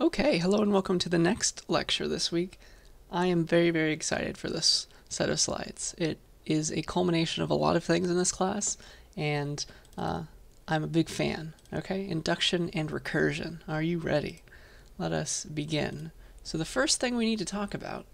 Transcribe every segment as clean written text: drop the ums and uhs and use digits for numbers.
Okay, hello and welcome to the next lecture this week. I am very excited for this set of slides. It is a culmination of a lot of things in this class, and I'm a big fan. Okay, induction and recursion. Are you ready? Let us begin. So the first thing we need to talk about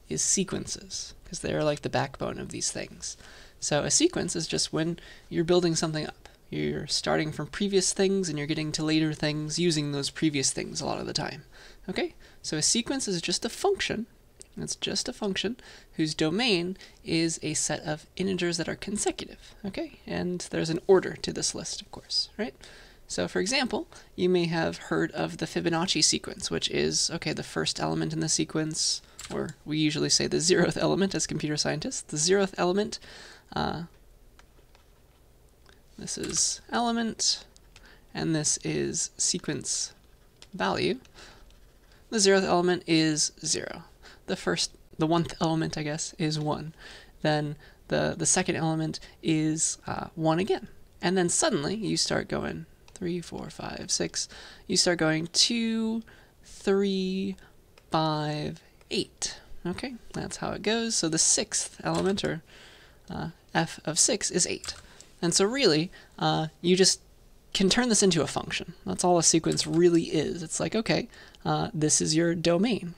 is sequences, because they're like the backbone of these things. So a sequence is just when you're building something up. You're starting from previous things and you're getting to later things using those previous things a lot of the time. Okay, so a sequence is just a function. It's just a function whose domain is a set of integers that are consecutive. Okay, and there's an order to this list, of course, right? So for example, you may have heard of the Fibonacci sequence, which is, okay, the first element in the sequence, or we usually say the 0th element as computer scientists. The 0th element, this is element, and this is sequence value. The 0th element is 0. The 1th element, I guess, is 1. Then the second element is 1 again. And then suddenly you start going 3, 4, 5, 6. You start going 2, 3, 5, 8. Okay, that's how it goes. So the 6th element, or f of 6, is 8. And so really, you just can turn this into a function. That's all a sequence really is. It's like, okay, this is your domain.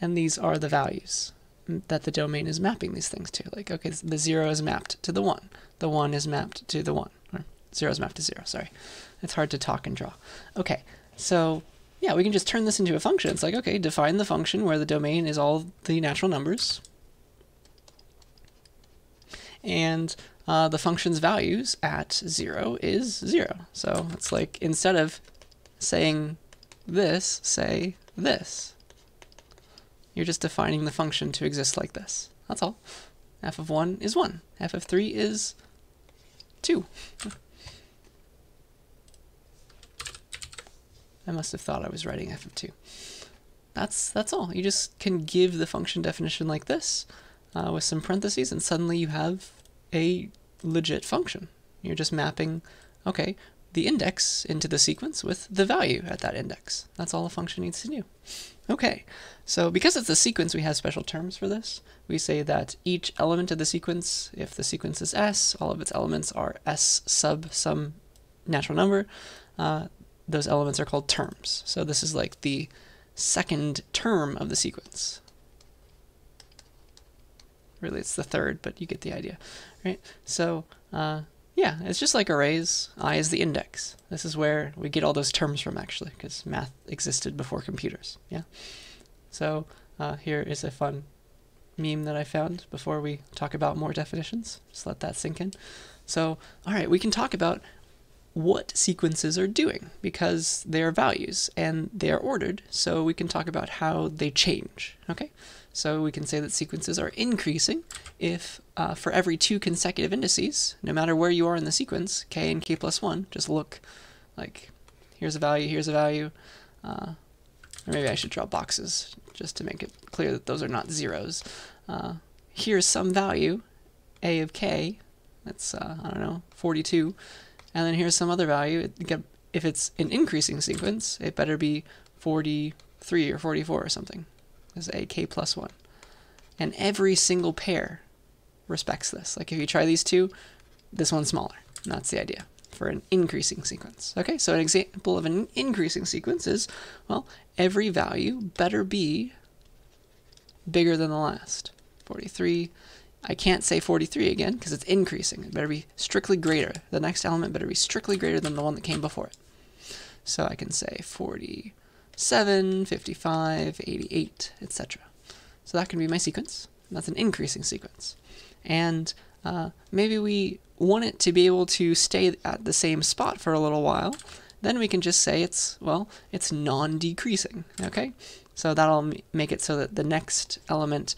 And these are the values that the domain is mapping these things to. Like, okay, the 0 is mapped to the 1. The 1 is mapped to the 1. Or 0 is mapped to 0, sorry. It's hard to talk and draw. Okay, so yeah, we can just turn this into a function. It's like, okay, define the function where the domain is all the natural numbers. And the function's values at 0 is 0. So it's like, instead of saying this, say this. You're just defining the function to exist like this. That's all. F of 1 is 1. F of 3 is 2. I must have thought I was writing f of 2. That's all. You just can give the function definition like this, with some parentheses, and suddenly you have a legit function. You're just mapping, okay, the index into the sequence with the value at that index. That's all a function needs to do. Okay, so because it's a sequence, we have special terms for this. We say that each element of the sequence, if the sequence is S, all of its elements are S sub some natural number, those elements are called terms. So this is like the second term of the sequence. Really, it's the third, but you get the idea, right? So, yeah, it's just like arrays. I is the index. This is where we get all those terms from, actually, because math existed before computers, yeah? So, here is a fun meme that I found before we talk about more definitions. Just let that sink in. So, all right, we can talk about what sequences are doing, because they are values, and they are ordered, so we can talk about how they change, okay? So we can say that sequences are increasing if for every 2 consecutive indices, no matter where you are in the sequence, k and k plus 1, just look like, here's a value, or maybe I should draw boxes just to make it clear that those are not zeros. Here's some value, a of k, that's, I don't know, 42, and then here's some other value. If it's an increasing sequence, it better be 43 or 44 or something. Is a k plus 1. And every single pair respects this. Like if you try these two, this one's smaller. And that's the idea for an increasing sequence. Okay, so an example of an increasing sequence is, well, every value better be bigger than the last. 43. I can't say 43 again because it's increasing. It better be strictly greater. The next element better be strictly greater than the one that came before it. So I can say 47, 55, 88, etc. So that can be my sequence. That's an increasing sequence. And maybe we want it to be able to stay at the same spot for a little while. Then we can just say it's non-decreasing, okay? So that'll make it so that the next element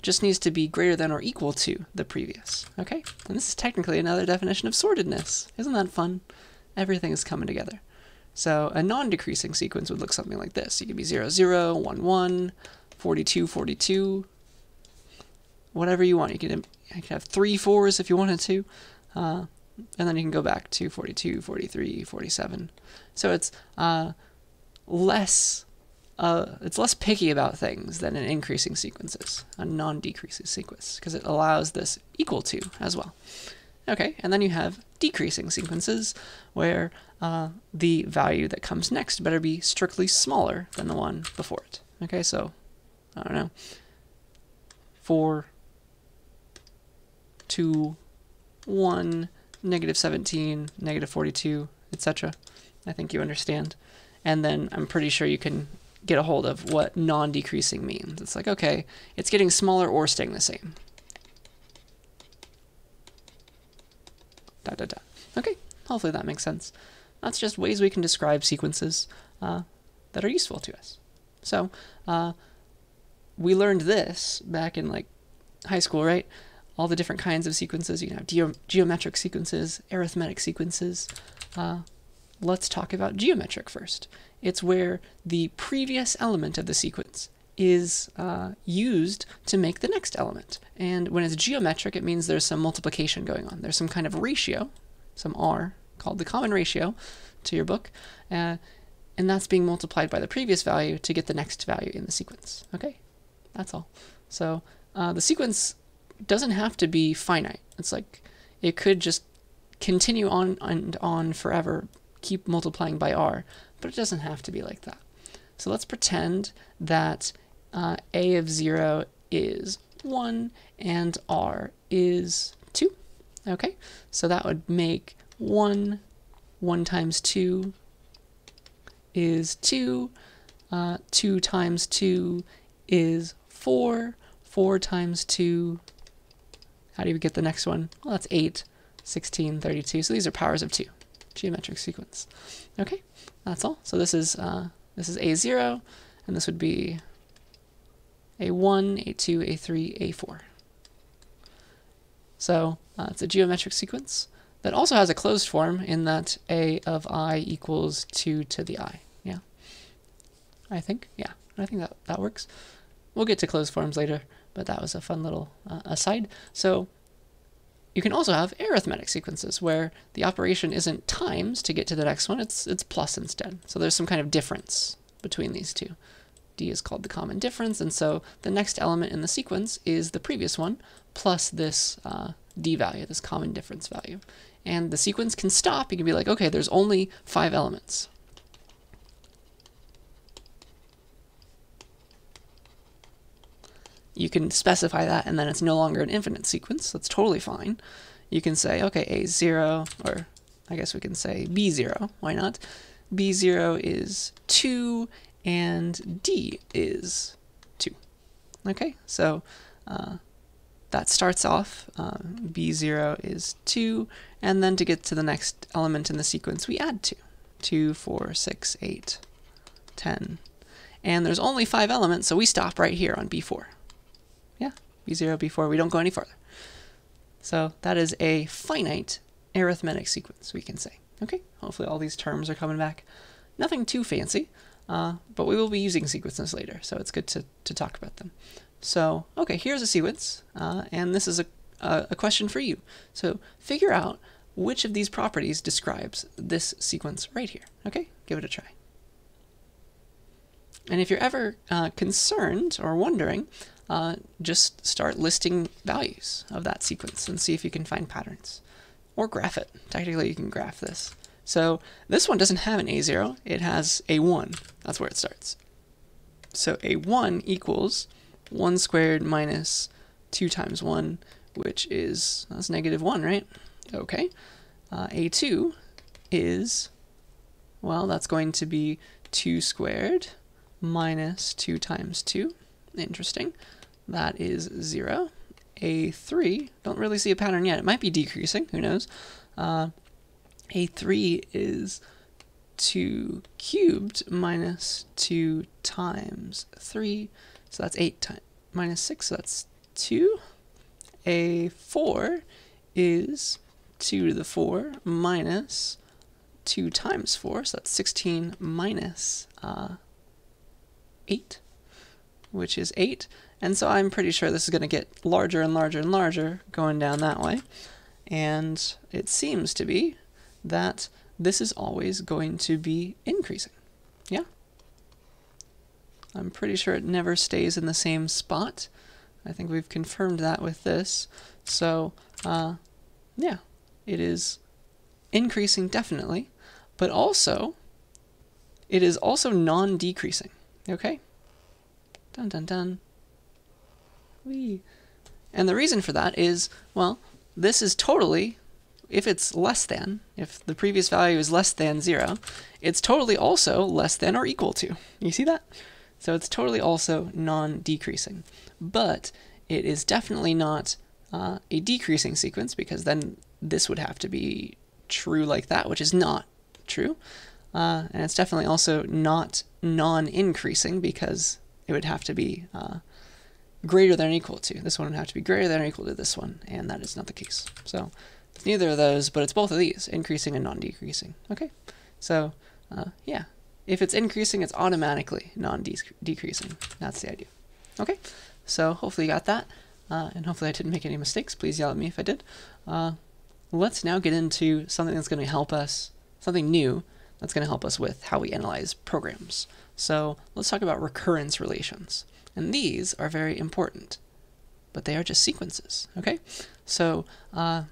just needs to be greater than or equal to the previous, okay? And this is technically another definition of sortedness. Isn't that fun? Everything is coming together. So a non-decreasing sequence would look something like this. You could be 0, 0, 1, 1, 42, 42, whatever you want. You could have 3 4s if you wanted to. and then you can go back to 42, 43, 47. So it's less picky about things than an increasing sequence is, a non-decreasing sequence, because it allows this equal to as well. Okay, and then you have decreasing sequences where the value that comes next better be strictly smaller than the one before it. Okay, so, I don't know, 4, 2, 1, negative 17, negative 42, etc. I think you understand. And then I'm pretty sure you can get a hold of what non-decreasing means. It's like, okay, it's getting smaller or staying the same. Da, da, da. Okay, hopefully that makes sense. That's just ways we can describe sequences that are useful to us. So, we learned this back in like high school, right? All the different kinds of sequences. You can have geometric sequences, arithmetic sequences. Let's talk about geometric first. It's where the previous element of the sequence is used to make the next element. And when it's geometric, it means there's some multiplication going on. There's some kind of ratio, some R, called the common ratio to your book, and that's being multiplied by the previous value to get the next value in the sequence. Okay, that's all. So the sequence doesn't have to be finite. It's like it could just continue on and on forever, keep multiplying by R, but it doesn't have to be like that. So let's pretend that a of 0 is 1 and R is 2. Okay, so that would make 1 times 2 is 2, 2 times 2 is 4, 4 times 2, how do you get the next one? Well, that's 8, 16, 32, so these are powers of 2, geometric sequence. Okay, that's all. So this is A0, and this would be A1, A2, A3, A4. So it's a geometric sequence that also has a closed form in that A of I equals 2 to the I. Yeah, I think that works. We'll get to closed forms later, but that was a fun little aside. So you can also have arithmetic sequences where the operation isn't times to get to the next one, it's plus instead. So there's some kind of difference between these two. D is called the common difference, and so the next element in the sequence is the previous one plus this D value, this common difference value. And the sequence can stop. You can be like, okay, there's only 5 elements. You can specify that, and then it's no longer an infinite sequence. That's totally fine. You can say, okay, A0, or I guess we can say B0. Why not? B0 is 2, and D is 2. Okay, so that starts off, B0 is 2, and then to get to the next element in the sequence, we add 2. 2, 4, 6, 8, 10. And there's only 5 elements, so we stop right here on B4. Yeah, B0, B4, we don't go any farther. So that is a finite arithmetic sequence, we can say. Okay, hopefully all these terms are coming back. Nothing too fancy, but we will be using sequences later, so it's good to talk about them. So, okay, here's a sequence, and this is a question for you. So figure out which of these properties describes this sequence right here. Okay, give it a try. And if you're ever concerned or wondering, just start listing values of that sequence and see if you can find patterns. Or graph it. Technically, you can graph this. So this one doesn't have an A0, it has a 1. That's where it starts. So A1 equals 1 squared minus 2 times 1, which is, that's negative 1, right? Okay. A2 is, well, that's going to be 2 squared minus 2 times 2. Interesting. That is 0. A3, don't really see a pattern yet. It might be decreasing, who knows. A3 is 2 cubed minus 2 times 3. So that's 8 minus 6, so that's 2. A4 is 2 to the 4 minus 2 times 4, so that's 16 minus 8, which is 8. And so I'm pretty sure this is going to get larger and larger and larger going down that way. and it seems to be that this is always going to be increasing. Yeah? I'm pretty sure it never stays in the same spot. I think we've confirmed that with this. So, yeah, it is increasing definitely, but also, it is also non-decreasing. Okay? Dun dun dun. Whee. And the reason for that is, well, this is totally, if it's less than, if the previous value is less than 0, it's totally also less than or equal to. You see that? So it's totally also non-decreasing. But it is definitely not a decreasing sequence, because then this would have to be true like that, which is not true. And it's definitely also not non-increasing, because it would have to be greater than or equal to. This one would have to be greater than or equal to this one, and that is not the case. So it's neither of those, but it's both of these, increasing and non-decreasing. Okay, so yeah, if it's increasing, it's automatically non-decreasing. That's the idea. Okay, so hopefully you got that, and hopefully I didn't make any mistakes. Please yell at me if I did. Let's now get into something that's going to help us, something new that's going to help us with how we analyze programs. So let's talk about recurrence relations. And these are very important, but they are just sequences, okay? So a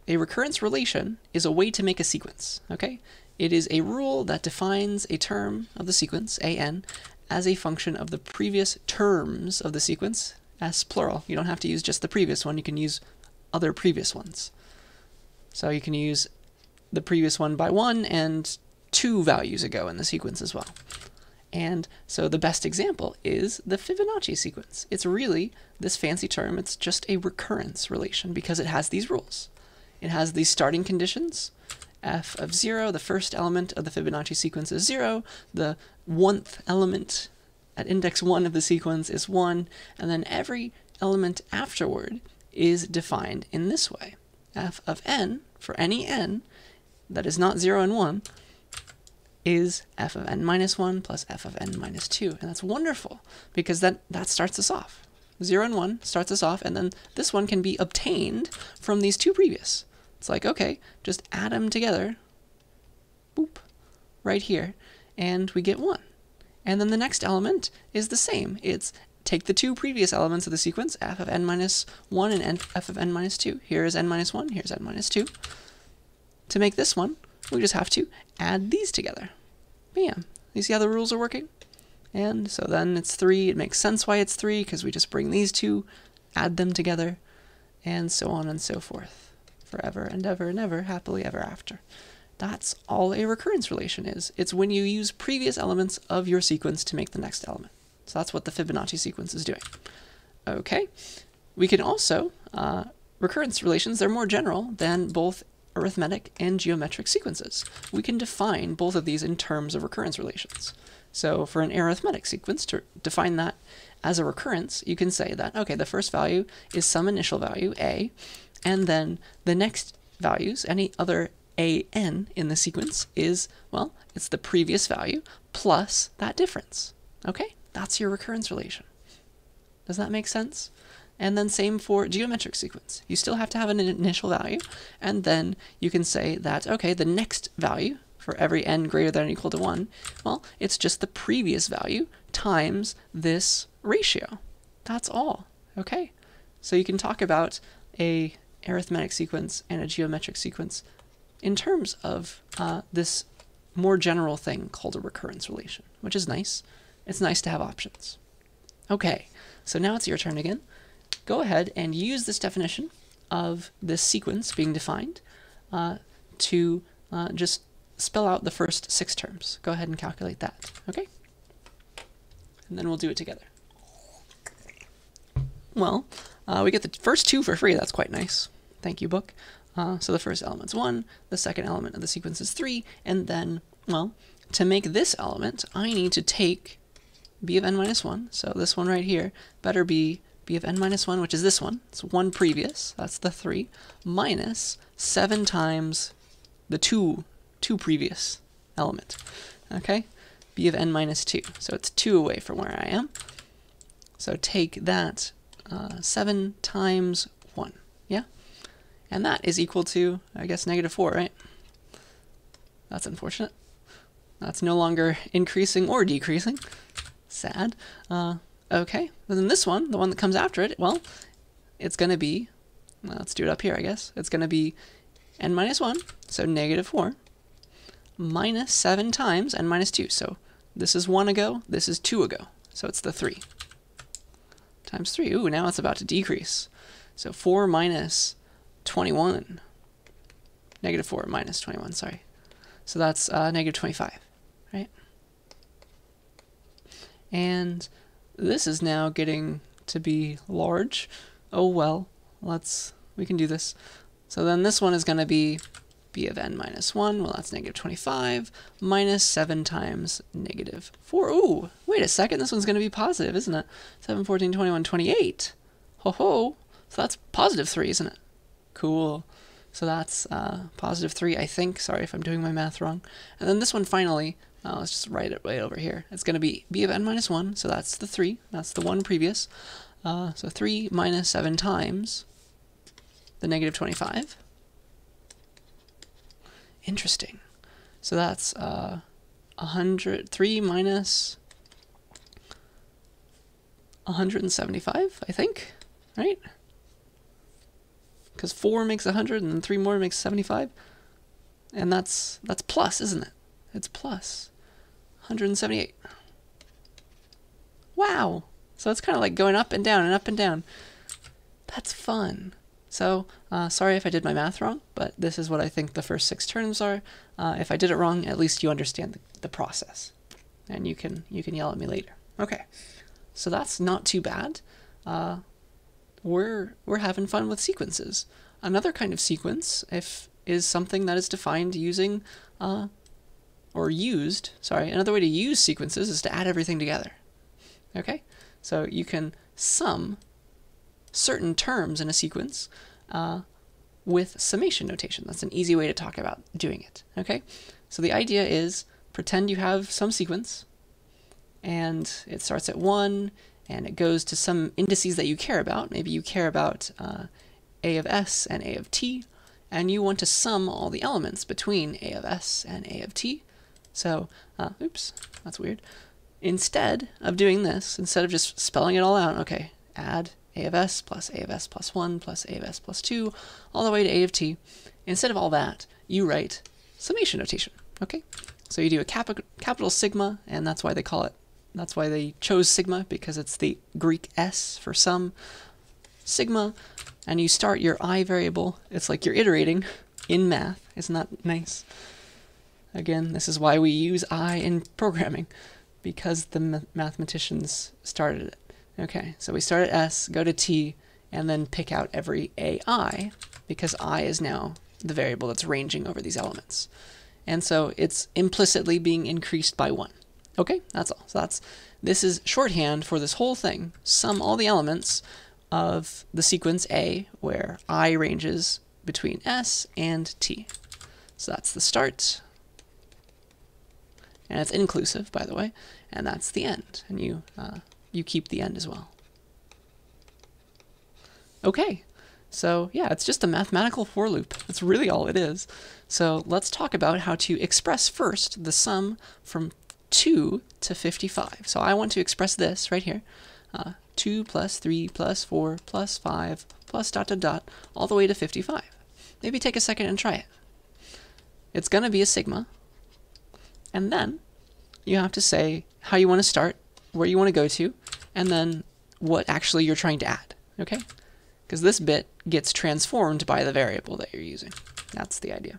recurrence relation is a way to make a sequence, okay? It is a rule that defines a term of the sequence, an, as a function of the previous terms of the sequence, s plural. You don't have to use just the previous one, you can use other previous ones. So you can use the previous one by 1 and 2 values ago in the sequence as well. And so the best example is the Fibonacci sequence. It's really this fancy term. It's just a recurrence relation because it has these rules. It has these starting conditions. F of 0, the first element of the Fibonacci sequence is 0. The 1th element at index 1 of the sequence is 1. And then every element afterward is defined in this way. F of n, for any n that is not 0 and 1, is f of n minus 1 plus f of n minus 2. And that's wonderful, because that starts us off. 0 and 1 starts us off, and then this one can be obtained from these two previous. It's like, okay, just add them together, boop, right here, and we get 1. And then the next element is the same. It's take the two previous elements of the sequence, f of n minus 1 and f of n minus 2. Here is n minus 1, here's n minus 2. To make this one, we just have to add these together. Bam. You see how the rules are working? And so then it's 3. It makes sense why it's 3, because we just bring these two, add them together, and so on and so forth. Forever and ever, happily ever after. That's all a recurrence relation is. It's when you use previous elements of your sequence to make the next element. So that's what the Fibonacci sequence is doing. Okay. We can also, recurrence relations, they're more general than both arithmetic and geometric sequences. We can define both of these in terms of recurrence relations. So for an arithmetic sequence, to define that as a recurrence, you can say that, okay, the first value is some initial value, a, and then the next values, any other an in the sequence is, well, it's the previous value plus that difference. Okay, that's your recurrence relation. Does that make sense? And then same for geometric sequence. You still have to have an initial value, and then you can say that, okay, the next value for every n greater than or equal to 1, well, it's just the previous value times this ratio. That's all, okay? So you can talk about a arithmetic sequence and a geometric sequence in terms of this more general thing called a recurrence relation, which is nice. It's nice to have options. Okay, so now it's your turn again. Go ahead and use this definition of this sequence being defined to just spell out the first 6 terms. Go ahead and calculate that, okay? And then we'll do it together. Well, we get the first 2 for free. That's quite nice. Thank you, book. So the first element's 1, the second element of the sequence is 3, and then, well, to make this element, I need to take b of n minus 1, so this one right here better be b of n minus 1, which is this one. It's 1 previous, that's the 3, minus 7 times the 2 previous element, okay? b of n minus 2, so it's 2 away from where I am. So take that 7 times 1, yeah? And that is equal to, I guess, -4, right? That's unfortunate. That's no longer increasing or decreasing. Sad. Okay, and then this one, the one that comes after it, well, it's going to be, well, let's do it up here, I guess. It's going to be n minus 1, so -4, minus 7 times n minus 2. So this is 1 ago, this is 2 ago. So it's the 3 times 3. Ooh, now it's about to decrease. So 4 minus 21. -4 minus 21, sorry. So that's -25, right? And this is now getting to be large. Oh well, we can do this. So then this one is going to be b of n minus 1, well that's -25, minus 7 times -4. Ooh, wait a second, this one's going to be positive, isn't it? 7, 14, 21, 28. Ho ho, so that's positive 3, isn't it? Cool. So that's positive 3, I think. Sorry if I'm doing my math wrong. And then this one finally, let's just write it right over here. It's going to be b of n minus 1, so that's the 3. That's the one previous. So 3 minus 7 times the -25. Interesting. So that's 3 minus 175, I think, right? Because 4 makes 100, and then 3 more makes 75. And that's plus, isn't it? It's plus 178. Wow! So it's kind of like going up and down and up and down. That's fun. So, sorry if I did my math wrong, but this is what I think the first 6 terms are. If I did it wrong, at least you understand the process. And you can yell at me later. Okay, so that's not too bad. We're having fun with sequences. Another kind of sequence is something that is defined using, another way to use sequences is to add everything together. Okay, so you can sum certain terms in a sequence with summation notation. That's an easy way to talk about doing it. Okay, so the idea is pretend you have some sequence, and it starts at 1, and it goes to some indices that you care about. Maybe you care about a of s and a of t, and you want to sum all the elements between a of s and a of t. So, oops, that's weird. Instead of doing this, instead of just spelling it all out, okay, add a of s plus a of s plus 1 plus a of s plus 2, all the way to a of t. Instead of all that, you write summation notation, okay? So you do a capital sigma, and that's why they call it, that's why they chose sigma, because it's the Greek s for sum, sigma, and you start your I variable. It's like you're iterating in math. Isn't that nice? Again, this is why we use I in programming, because the mathematicians started it. Okay, so we start at s, go to t, and then pick out every ai, because I is now the variable that's ranging over these elements. And so it's implicitly being increased by 1. Okay, that's all. So this is shorthand for this whole thing. Sum all the elements of the sequence A, where I ranges between s and t. So that's the start. And it's inclusive, by the way, and that's the end. And you keep the end as well. Okay, so yeah, it's just a mathematical for loop. That's really all it is. So let's talk about how to express first the sum from 2 to 55. So I want to express this right here. 2 plus 3 plus 4 plus 5 plus ... all the way to 55. Maybe take a second and try it. It's going to be a sigma. And then you have to say how you want to start, where you want to go to, and then what actually you're trying to add. Okay? Because this bit gets transformed by the variable that you're using. That's the idea.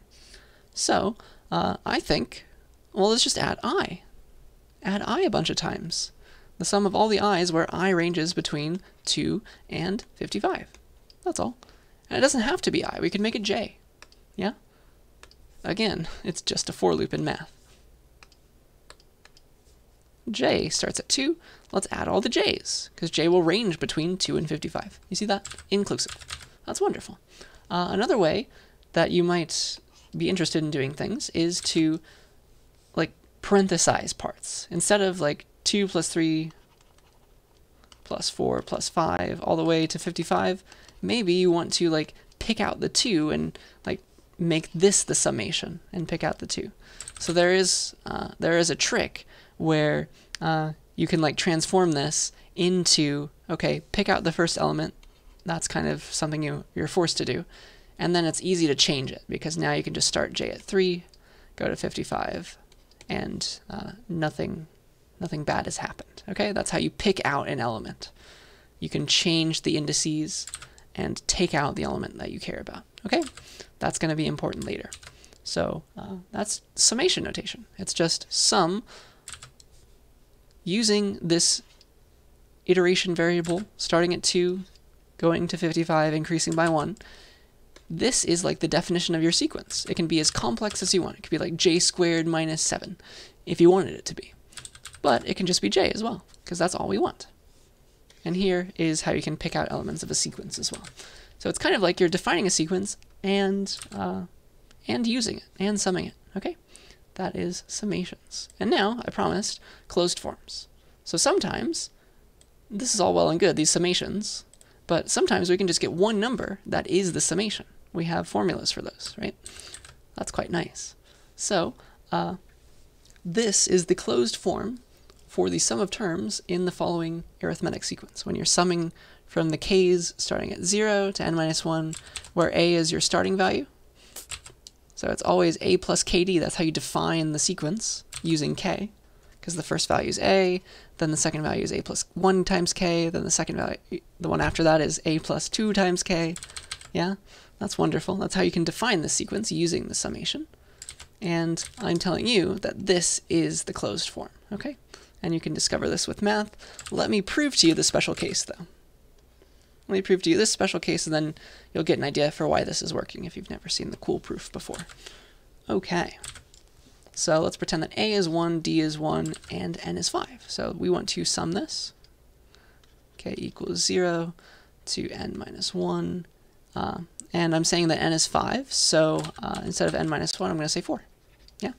So I think, well, let's just add I. Add I a bunch of times. The sum of all the i's where I ranges between 2 and 55. That's all. And it doesn't have to be I. We can make it j. Yeah? Again, it's just a for loop in math. J starts at 2. Let's add all the j's, because j will range between 2 and 55. You see that? Inclusive. That's wonderful. Another way that you might be interested in doing things is to parenthesize parts. Instead of 2 plus 3 plus 4 plus 5 all the way to 55, maybe you want to pick out the 2 and like make this the summation and pick out the 2. So there is a trick where you can like transform this into, okay, pick out the first element. That's kind of something you're forced to do. And then it's easy to change it because now you can just start j at 3, go to 55, and nothing bad has happened. Okay, that's how you pick out an element. You can change the indices and take out the element that you care about. Okay, that's going to be important later. So that's summation notation. It's just sum using this iteration variable starting at 2, going to 55, increasing by 1. This is like the definition of your sequence. It can be as complex as you want. It could be like j squared minus 7 if you wanted it to be. But it can just be j as well, because that's all we want. And here is how you can pick out elements of a sequence as well. So it's kind of like you're defining a sequence and using it and summing it. Okay, that is summations. And now I promised closed forms. So sometimes this is all well and good, these summations, but sometimes we can just get one number that is the summation. We have formulas for those, right? That's quite nice. So this is the closed form for the sum of terms in the following arithmetic sequence. When you're summing from the k's starting at 0 to n minus 1, where a is your starting value. So it's always a plus kd. That's how you define the sequence using k, because the first value is a, then the second value is a plus 1 times k, then the second value, the one after that is a plus 2 times k. Yeah, that's wonderful. That's how you can define the sequence using the summation. And I'm telling you that this is the closed form, okay? And you can discover this with math. Let me prove to you the special case, though. Let me prove to you this special case, and then you'll get an idea for why this is working if you've never seen the cool proof before. Okay, so let's pretend that a is 1, d is 1, and n is 5. So we want to sum this. k equals 0 to n minus 1. And I'm saying that n is 5, so instead of n minus 1, I'm going to say 4. Yeah.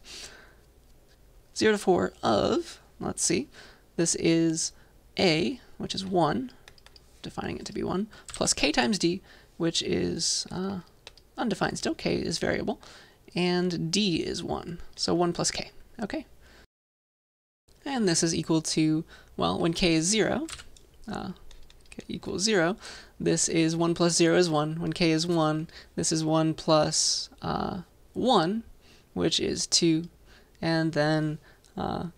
0 to 4 of, let's see, this is a, which is 1, defining it to be 1, plus k times d, which is undefined still, k is variable, and d is 1, so 1 plus k, okay? And this is equal to, well, when k is 0, k equals 0, this is 1 plus 0 is 1. When k is 1, this is 1 plus 1, which is 2. And then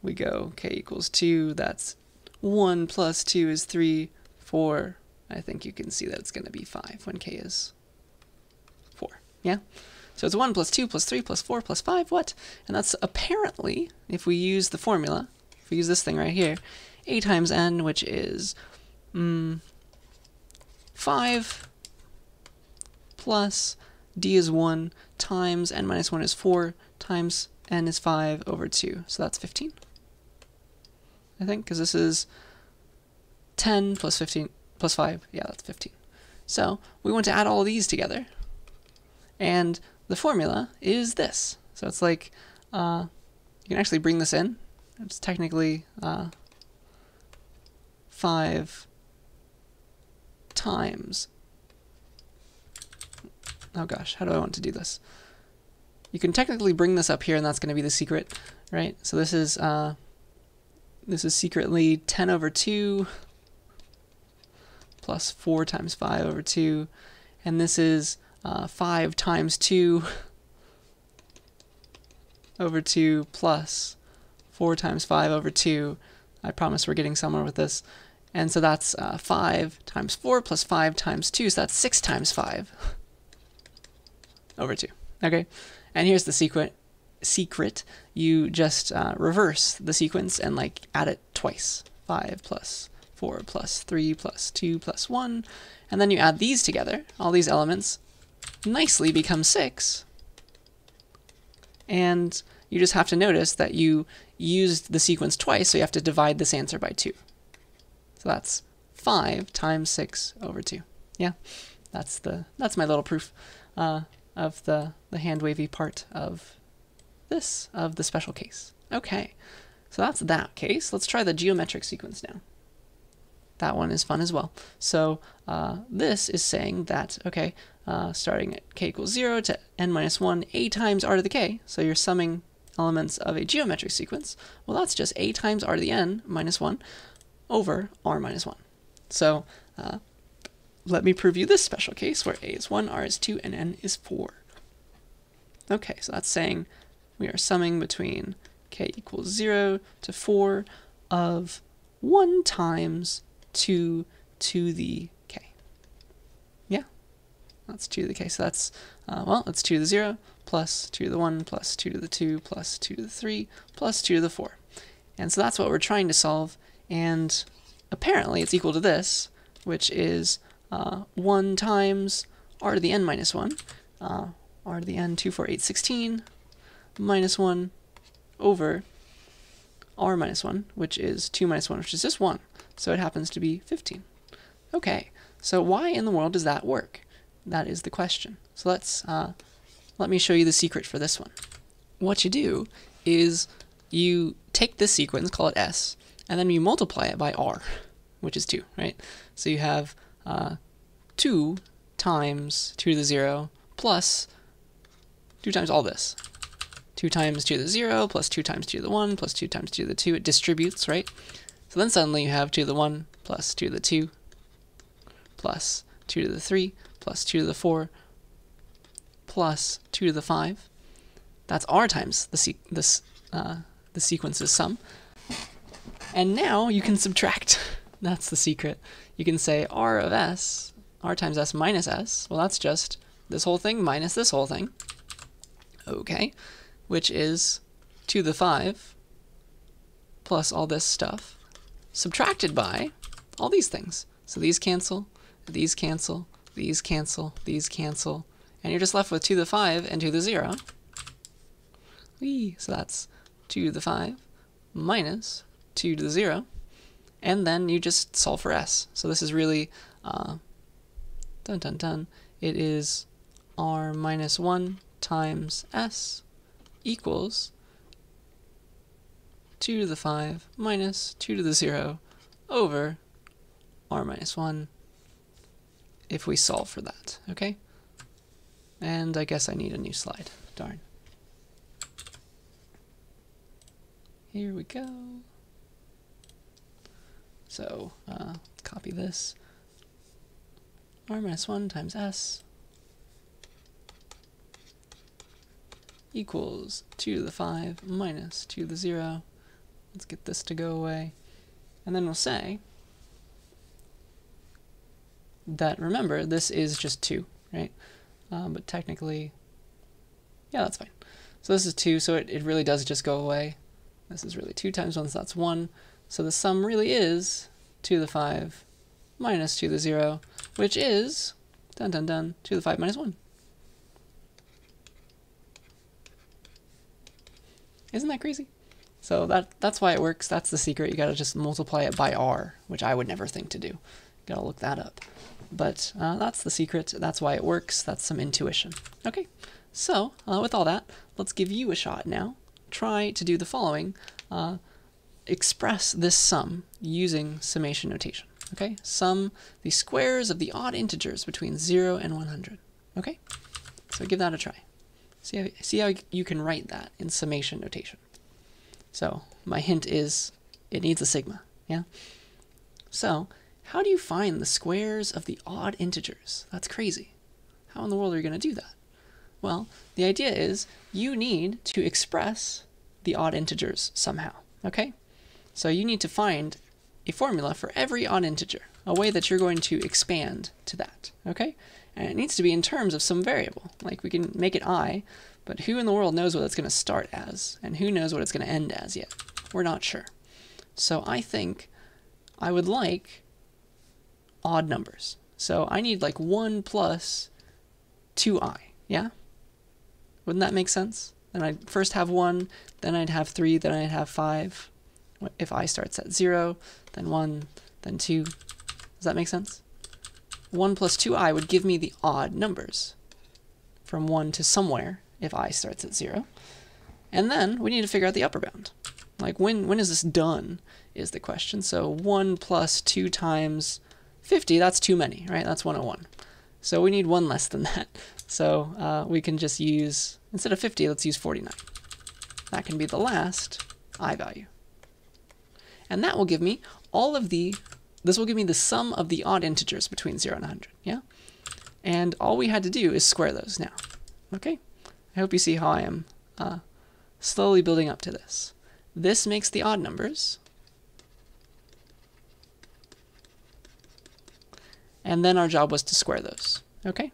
we go k equals 2, that's 1 plus 2 is 3, 4. I think you can see that it's going to be 5 when k is 4. Yeah? So it's 1 plus 2 plus 3 plus 4 plus 5, what? And that's apparently, if we use the formula, if we use this thing right here, a times n, which is 5 plus d is 1 times n minus 1 is 4 times n is 5 over 2. So that's 15, I think, because this is 10 plus 15 plus 5. Yeah, that's 15. So we want to add all of these together, and the formula is this. So it's like, you can actually bring this in. It's technically 5 times, oh gosh, how do I want to do this? You can technically bring this up here, and that's going to be the secret, right? So this is secretly 10 over 2 plus 4 times 5 over 2, and this is 5 times 2 over 2 plus 4 times 5 over 2. I promise we're getting somewhere with this. And so that's 5 times 4 plus 5 times 2, so that's 6 times 5 over 2. Okay, and here's the secret. You just reverse the sequence and like add it twice. 5 plus 4 plus 3 plus 2 plus 1. And then you add these together. All these elements nicely become 6. And you just have to notice that you used the sequence twice, so you have to divide this answer by 2. So that's 5 times 6 over 2. Yeah, that's my little proof of the hand wavy part of this, of the special case. Okay, so that's that case. Let's try the geometric sequence now. That one is fun as well. So this is saying that, okay, starting at k equals 0 to n minus 1, a times r to the k. So you're summing elements of a geometric sequence. Well, that's just a times r to the n minus 1 over r minus 1. So let me prove you this special case where a is 1, r is 2, and n is 4. Okay, so that's saying we are summing between k equals 0 to 4 of 1 times 2 to the k. Yeah, that's 2 to the k. So that's, well, it's 2 to the 0 plus 2 to the 1 plus 2 to the 2 plus 2 to the 3 plus 2 to the 4. And so that's what we're trying to solve, and apparently it's equal to this, which is 1 times r to the n minus 1, r to the n 2, 4, 8, 16, minus 1 over r minus 1, which is 2 minus 1, which is just 1. So it happens to be 15. Okay, so why in the world does that work? That is the question. So let me show you the secret for this one. What you do is you take this sequence, call it S, and then you multiply it by r, which is 2, right? So you have 2 times 2 to the 0 plus 2 times all this. 2 times 2 to the 0 plus 2 times 2 to the 1 plus 2 times 2 to the 2. It distributes, right? So then suddenly you have 2 to the 1 plus 2 to the 2 plus 2 to the 3 plus 2 to the 4 plus 2 to the 5. That's r times the sequence's sum. And now you can subtract. That's the secret. You can say r of s, r times s minus s. Well, that's just this whole thing minus this whole thing. Okay, which is 2 to the 5 plus all this stuff subtracted by all these things. So these cancel, these cancel, these cancel, these cancel, and you're just left with 2 to the 5 and 2 to the 0. Whee! So that's 2 to the 5 minus 2 to the 0, and then you just solve for s. So this is really, dun dun dun, it is r minus 1 times s equals 2 to the 5 minus 2 to the 0 over r minus 1 if we solve for that, okay? And I guess I need a new slide. Darn. Here we go. So, copy this. R minus 1 times s equals 2 to the 5 minus 2 to the 0. Let's get this to go away. And then we'll say that, remember, this is just 2, right? But technically, yeah, that's fine. So this is 2, so it really does just go away. This is really 2 times 1, so that's 1. So the sum really is 2 to the 5 minus 2 to the 0, which is, dun dun dun, 2 to the 5 minus 1. Isn't that crazy? So that's why it works. That's the secret. You gotta just multiply it by r, which I would never think to do. You gotta look that up. But that's the secret. That's why it works. That's some intuition. Okay, so with all that, let's give you a shot now. Try to do the following. Express this sum using summation notation. Okay, sum the squares of the odd integers between 0 and 100. Okay, so give that a try. See how you can write that in summation notation. So my hint is it needs a sigma, yeah? So how do you find the squares of the odd integers? That's crazy. How in the world are you going to do that? Well, the idea is you need to express the odd integers somehow, okay? So you need to find a formula for every odd integer, a way that you're going to expand to that, okay? And it needs to be in terms of some variable. Like we can make it I, but who in the world knows what it's going to start as, and who knows what it's going to end as yet? We're not sure. So I think I would like odd numbers. So I need like 1 plus 2i, yeah? Wouldn't that make sense? Then I'd first have 1, then I'd have 3, then I'd have 5. If I starts at 0, then 1, then 2. Does that make sense? 1 plus 2i would give me the odd numbers from 1 to somewhere if I starts at 0. And then we need to figure out the upper bound. Like when is this done is the question. So 1 plus 2 times 50, that's too many, right? That's 101. So we need one less than that. So we can just use, instead of 50, let's use 49. That can be the last I value. And that will give me this will give me the sum of the odd integers between 0 and 100, yeah? And all we had to do is square those now, okay? I hope you see how I am slowly building up to this. This makes the odd numbers. And then our job was to square those, okay?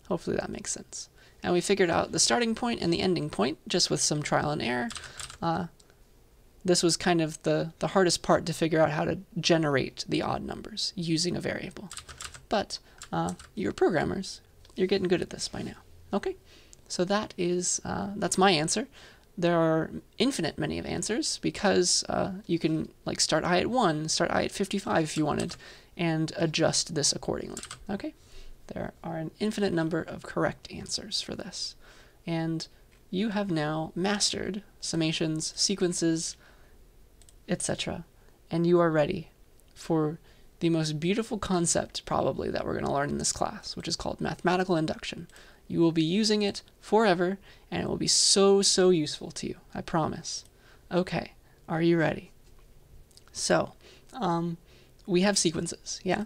Hopefully that makes sense. And we figured out the starting point and the ending point just with some trial and error. This was kind of the hardest part, to figure out how to generate the odd numbers using a variable. But you're programmers. You're getting good at this by now. Okay, so that's my answer. There are infinite many of answers, because you can like start I at 1, start I at 55 if you wanted, and adjust this accordingly. Okay, there are an infinite number of correct answers for this. And you have now mastered summations, sequences, etc. And you are ready for the most beautiful concept probably that we're going to learn in this class, which is called mathematical induction. You will be using it forever, and it will be so, so useful to you, I promise. Okay, are you ready? So, we have sequences, yeah?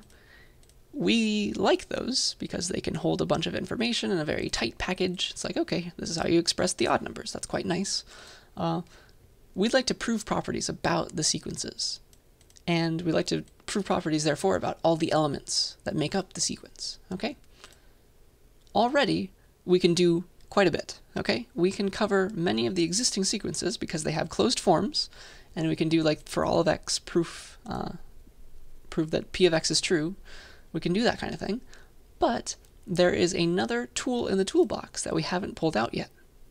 We like those because they can hold a bunch of information in a very tight package. It's like, okay, this is how you express the odd numbers. That's quite nice. We'd like to prove properties about the sequences. And we like to prove properties, therefore, about all the elements that make up the sequence, okay? Already, we can do quite a bit, okay? We can cover many of the existing sequences because they have closed forms, and we can do, like, for all of x, prove that p of x is true. We can do that kind of thing. But there is another tool in the toolbox that we haven't pulled out yet.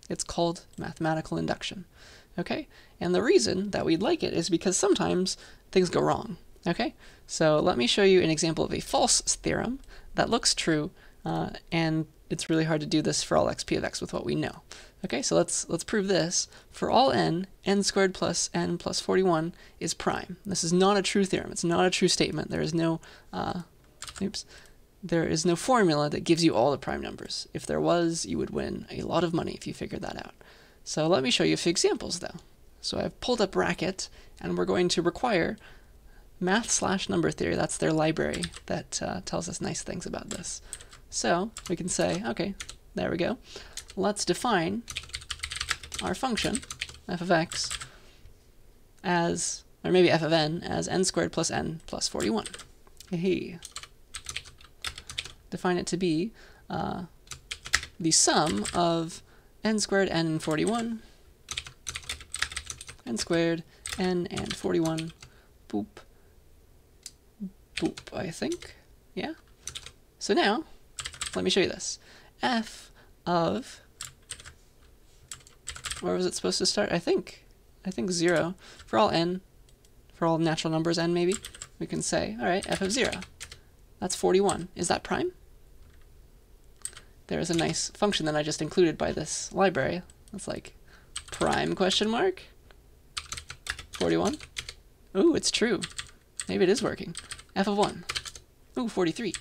It's called mathematical induction, okay? And the reason that we'd like it is because sometimes things go wrong, okay? So let me show you an example of a false theorem that looks true, and it's really hard to do this for all x p of x with what we know. Okay, so let's prove this. For all n squared plus n plus 41 is prime. This is not a true theorem. It's not a true statement. There is no there is no formula that gives you all the prime numbers. If there was, you would win a lot of money if you figured that out. So let me show you a few examples, though. So I've pulled up Bracket, and we're going to require math/number theory. That's their library that tells us nice things about this. So we can say, okay, there we go. Let's define our function, f of x, as, or maybe f of n, as n squared plus n plus 41. Hey. Define it to be the sum of n squared, n, and 41, n squared, n, and 41, boop, boop, I think. Yeah? So now, let me show you this. F of, where was it supposed to start? I think 0. For all n, for all natural numbers n maybe, we can say, all right, f of 0. That's 41. Is that prime? There is a nice function that I just included by this library. That's like prime question mark 41. Ooh, it's true. Maybe it is working. F of 1. Ooh, 43.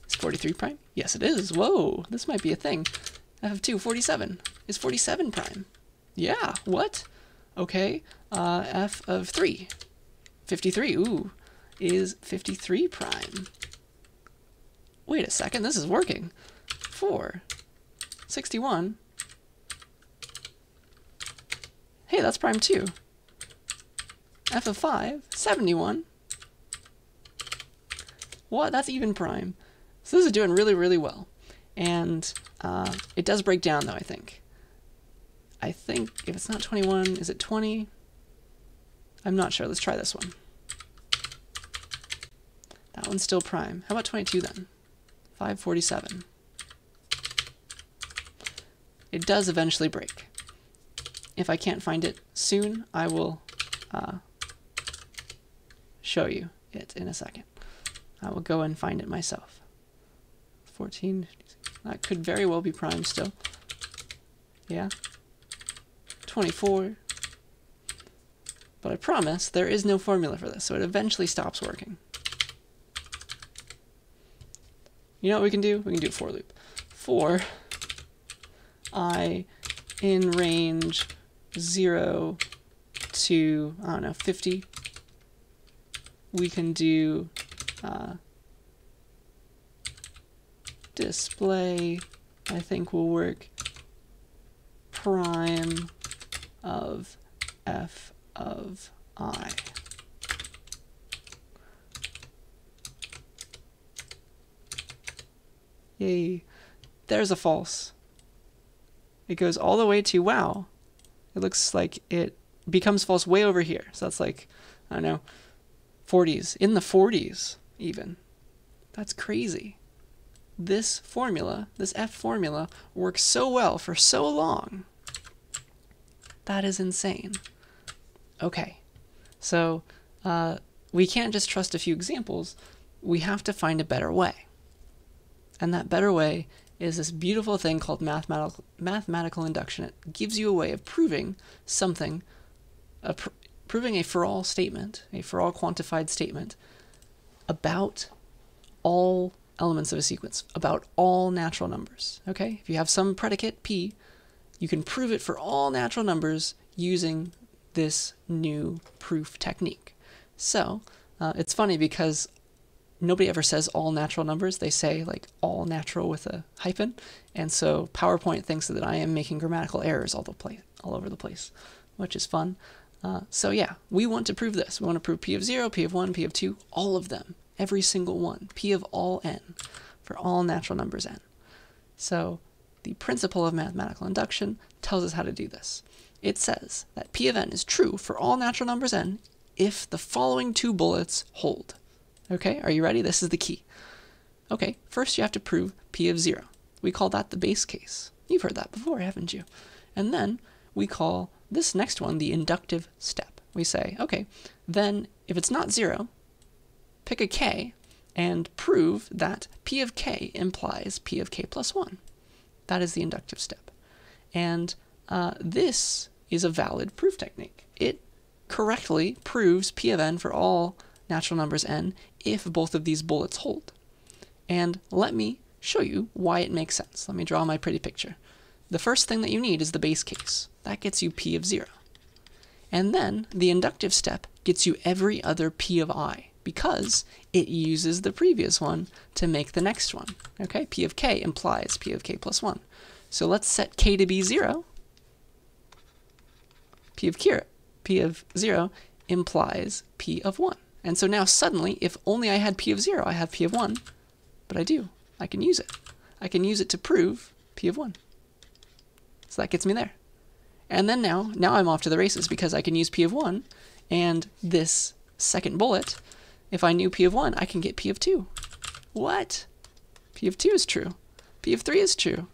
Is 43 prime? Yes, it is. Whoa, this might be a thing. F of 2, 47. Is 47 prime? Yeah, what? Okay, f of 3. 53, ooh. Is 53 prime? Wait a second, this is working. 4. 61. Hey, that's prime too. F of 5. 71. What? That's even prime. So this is doing really, really well. And it does break down, though, I think. I think if it's not 21, is it 20? I'm not sure. Let's try this one. That one's still prime. How about 22 then? 547. It does eventually break. If I can't find it soon, I will show you it in a second. I will go and find it myself. 14, that could very well be prime still. Yeah. 24. But I promise there is no formula for this, so it eventually stops working. You know what we can do? We can do a for loop. For I in range 0 to, I don't know, 50, we can do display, I think will work, prime of f of I. Yay. There's a false. It goes all the way to, wow, it looks like it becomes false way over here. So that's like, I don't know, 40s, in the 40s even. That's crazy. This formula, this F formula, works so well for so long. That is insane. Okay, so we can't just trust a few examples. We have to find a better way. And that better way is this beautiful thing called mathematical induction. It gives you a way of proving something, proving a for all statement, a for all quantified statement about all elements of a sequence, about all natural numbers. Okay? If you have some predicate p, you can prove it for all natural numbers using this new proof technique. So it's funny because nobody ever says all natural numbers. They say like all natural with a hyphen. And so PowerPoint thinks that I am making grammatical errors all over the place, which is fun. So yeah, we want to prove this. We want to prove p of 0, p of 1, p of 2, all of them, every single one, p of all n, for all natural numbers n. So the principle of mathematical induction tells us how to do this. It says that p of n is true for all natural numbers n if the following two bullets hold. Okay, are you ready? This is the key. Okay, first you have to prove p of 0. We call that the base case. You've heard that before, haven't you? And then we call this next one the inductive step. We say, okay, then if it's not 0, pick a k and prove that p of k implies p of k plus 1. That is the inductive step. And this is a valid proof technique. It correctly proves p of n for all natural numbers n if both of these bullets hold. And let me show you why it makes sense. Let me draw my pretty picture. The first thing that you need is the base case. That gets you p of 0. And then the inductive step gets you every other p of I, because it uses the previous one to make the next one. Okay, p of k implies p of k plus 1. So let's set k to be 0. P of 0 implies p of 1. And so now suddenly, if only I had p of 0, I have p of 1, but I do. I can use it. I can use it to prove p of 1. So that gets me there. And then now I'm off to the races because I can use p of 1, and this second bullet, if I knew p of 1, I can get p of 2. What? P of 2 is true. P of 3 is true.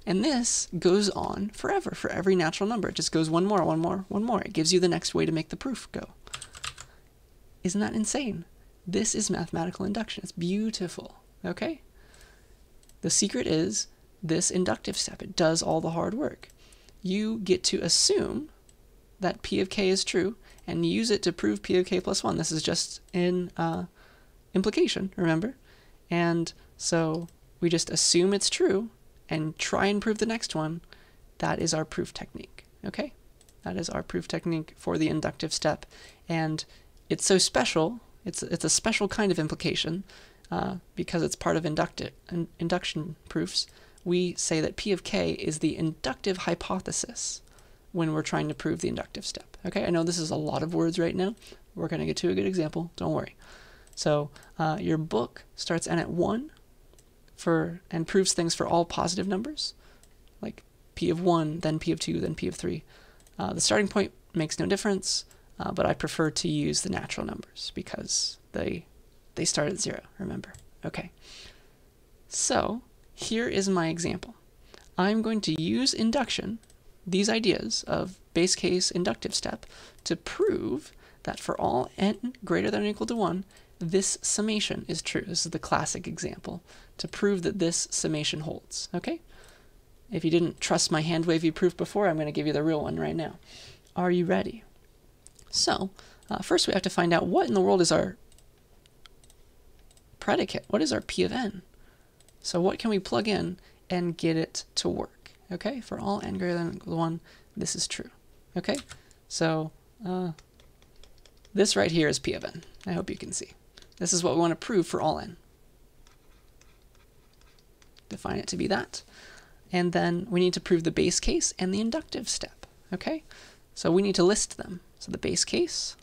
And this goes on forever, for every natural number. It just goes one more, one more, one more. It gives you the next way to make the proof go. Isn't that insane? This is mathematical induction. It's beautiful, okay? The secret is this inductive step. It does all the hard work. You get to assume that p of k is true and use it to prove p of k plus 1. This is just in implication, remember? And so we just assume it's true and try and prove the next one. That is our proof technique, okay? That is our proof technique for the inductive step. And it's so special, it's a special kind of implication because it's part of induction proofs. We say that p of k is the inductive hypothesis when we're trying to prove the inductive step. Okay, I know this is a lot of words right now. We're going to get to a good example, don't worry. So your book starts n at 1 and proves things for all positive numbers, like p of 1, then p of 2, then p of 3. The starting point makes no difference. But I prefer to use the natural numbers because they start at 0, remember? Okay. So here is my example. I'm going to use induction, these ideas of base case inductive step, to prove that for all n greater than or equal to 1, this summation is true. This is the classic example, to prove that this summation holds, okay? If you didn't trust my hand wavy proof before, I'm going to give you the real one right now. Are you ready? So, first we have to find out what in the world is our predicate. What is our p of n? So what can we plug in and get it to work? Okay, for all n greater than or equal to 1, this is true. Okay, so this right here is p of n. I hope you can see. This is what we want to prove for all n. Define it to be that. And then we need to prove the base case and the inductive step. Okay, so we need to list them. So the base case,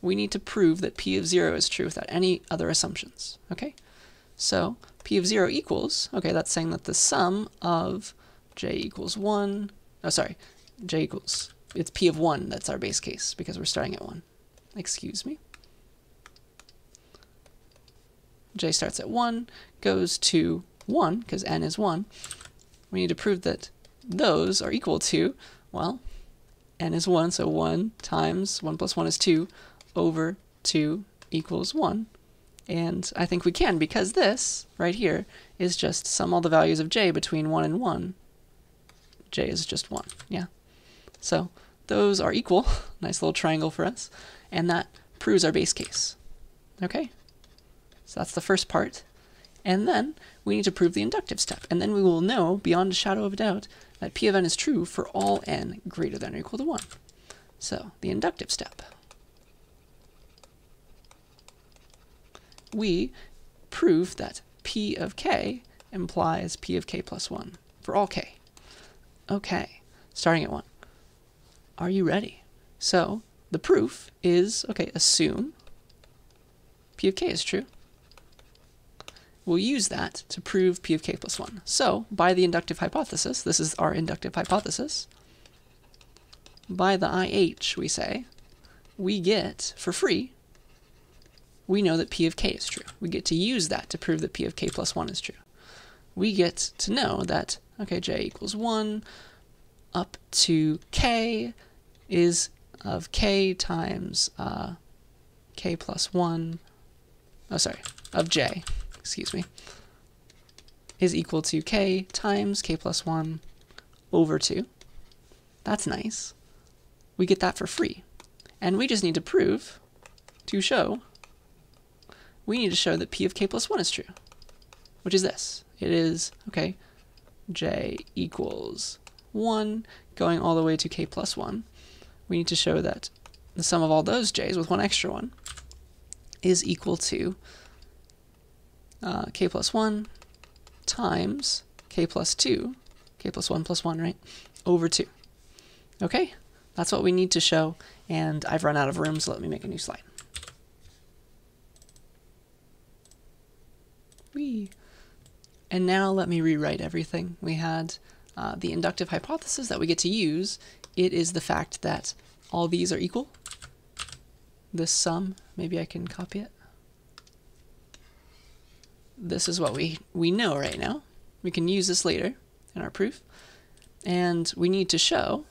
we need to prove that p of 0 is true without any other assumptions. Okay, so p of 0 equals, okay, that's saying that the sum of j equals 1, oh sorry, j equals, it's p of 1 that's our base case because we're starting at 1. Excuse me. J starts at 1, goes to 1, because n is 1. We need to prove that those are equal to, well, n is 1, so 1 times 1 plus 1 is 2, over 2 equals 1. And I think we can, because this, right here, is just sum all the values of j between 1 and 1. J is just 1, yeah. So those are equal, nice little triangle for us, and that proves our base case. Okay? So that's the first part. And then we need to prove the inductive step. And then we will know, beyond a shadow of a doubt, that p of n is true for all n greater than or equal to 1. So the inductive step. We prove that p of k implies p of k plus 1 for all k. Okay, starting at 1. Are you ready? So the proof is, okay, assume p of k is true. We'll use that to prove p of k plus 1. So, by the inductive hypothesis, this is our inductive hypothesis, by the IH, we say, we get, for free, we know that p of k is true. We get to use that to prove that p of k plus 1 is true. We get to know that, okay, j equals 1 up to k is of k times k plus 1, oh sorry, of j, excuse me, is equal to k times k plus 1 over 2. That's nice. We get that for free. And we just need to prove, to show, we need to show that p of k plus 1 is true, which is this. It is, okay, j equals 1 going all the way to k plus 1. We need to show that the sum of all those j's with one extra one is equal to k plus 1 times k plus 2, k plus 1 plus 1, right, over 2. Okay, that's what we need to show, and I've run out of room, so let me make a new slide. Whee! And now let me rewrite everything. We had the inductive hypothesis that we get to use. It is the fact that all these are equal. This sum, maybe I can copy it. This is what we know right now. We can use this later in our proof. And we need to show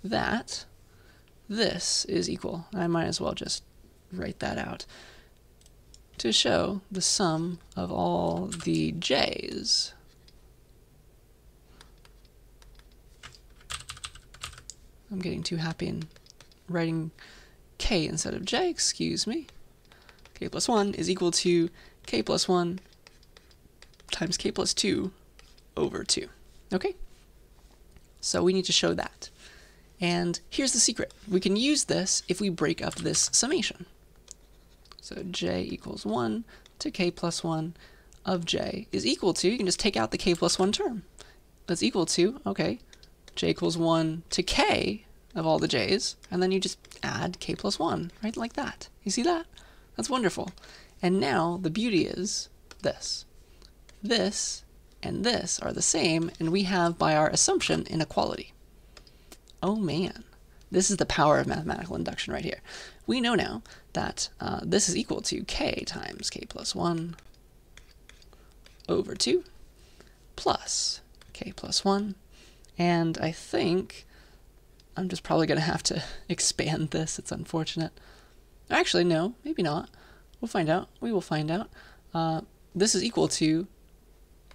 that this is equal. I might as well just write that out. To show the sum of all the j's I'm getting too happy in writing k instead of j, excuse me. K plus 1 is equal to k plus 1 times k plus 2 over 2. Okay? So we need to show that. And here's the secret. We can use this if we break up this summation. So j equals 1 to k plus 1 of j is equal to, you can just take out the k plus 1 term. That's equal to, okay, j equals 1 to k of all the j's, and then you just add k plus 1, right, like that. You see that? That's wonderful. And now the beauty is this. This and this are the same, and we have, by our assumption, inequality. Oh man, this is the power of mathematical induction right here. We know now that this is equal to k times k plus 1 over 2 plus k plus 1. And I think I'm just probably going to have to expand this. It's unfortunate. Actually, no, maybe not. We'll find out. We will find out. This is equal to,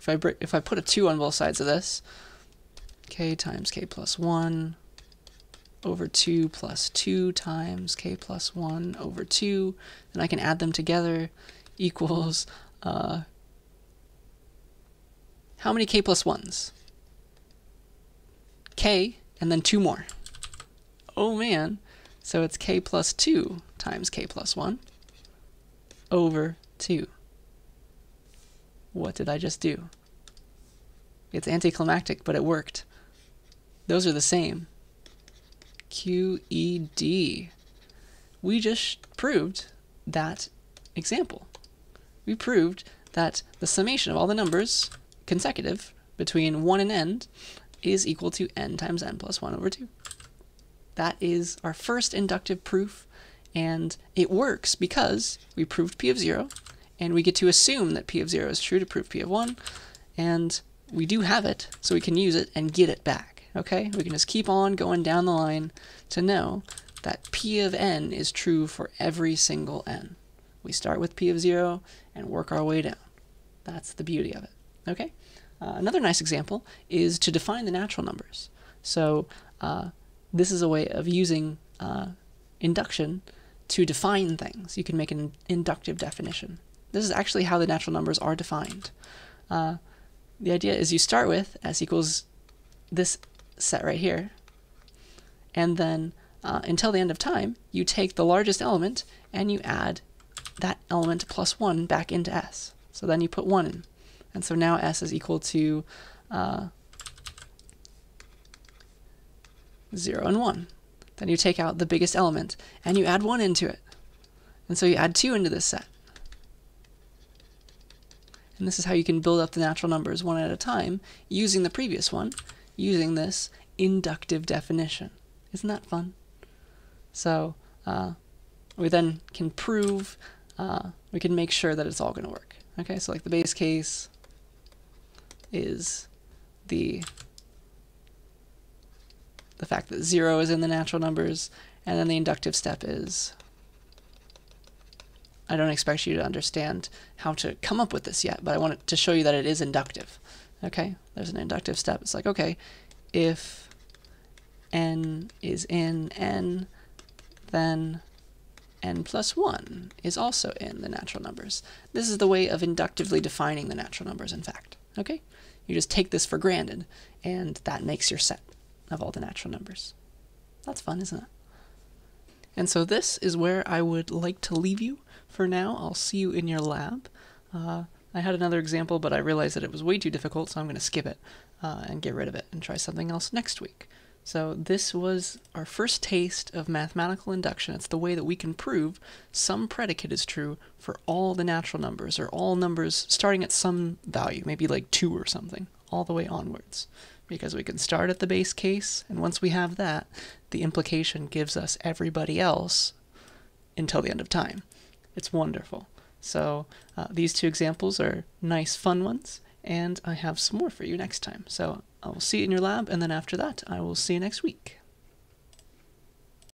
if I put a 2 on both sides of this, k times k plus 1 over 2 plus 2 times k plus 1 over 2, and I can add them together, equals, how many k plus 1s? K, and then 2 more. Oh man, so it's k plus 2 times k plus 1 over 2. What did I just do? It's anticlimactic, but it worked. Those are the same. QED. We just proved that example. We proved that the summation of all the numbers consecutive between 1 and n is equal to n times n plus 1 over 2. That is our first inductive proof, and it works because we proved p of 0, and we get to assume that p of 0 is true to prove p of 1, and we do have it, so we can use it and get it back. Okay? We can just keep on going down the line to know that p of n is true for every single n. We start with p of 0 and work our way down. That's the beauty of it. Okay? Another nice example is to define the natural numbers. So this is a way of using induction to define things. You can make an inductive definition. This is actually how the natural numbers are defined. The idea is you start with s equals this set right here, and then until the end of time, you take the largest element and you add that element plus 1 back into s. So then you put 1 in. And so now s is equal to 0 and 1. Then you take out the biggest element and you add 1 into it. And so you add 2 into this set. And this is how you can build up the natural numbers one at a time using the previous one, using this inductive definition. Isn't that fun? So we then can prove, we can make sure that it's all going to work. Okay, so like the base case is the fact that 0 is in the natural numbers, and then the inductive step is, I don't expect you to understand how to come up with this yet, but I want to show you that it is inductive. Okay, there's an inductive step. It's like, okay, if n is in n, then n plus 1 is also in the natural numbers. This is the way of inductively defining the natural numbers, in fact. Okay? You just take this for granted, and that makes your set of all the natural numbers. That's fun, isn't it? And so this is where I would like to leave you for now. I'll see you in your lab. I had another example, but I realized that it was way too difficult, so I'm going to skip it and get rid of it and try something else next week. So this was our first taste of mathematical induction. It's the way that we can prove some predicate is true for all the natural numbers, or all numbers starting at some value, maybe like 2 or something, all the way onwards. Because we can start at the base case, and once we have that, the implication gives us everybody else until the end of time. It's wonderful. So these 2 examples are nice, fun ones, and I have some more for you next time. So I will see you in your lab, and then after that, I will see you next week.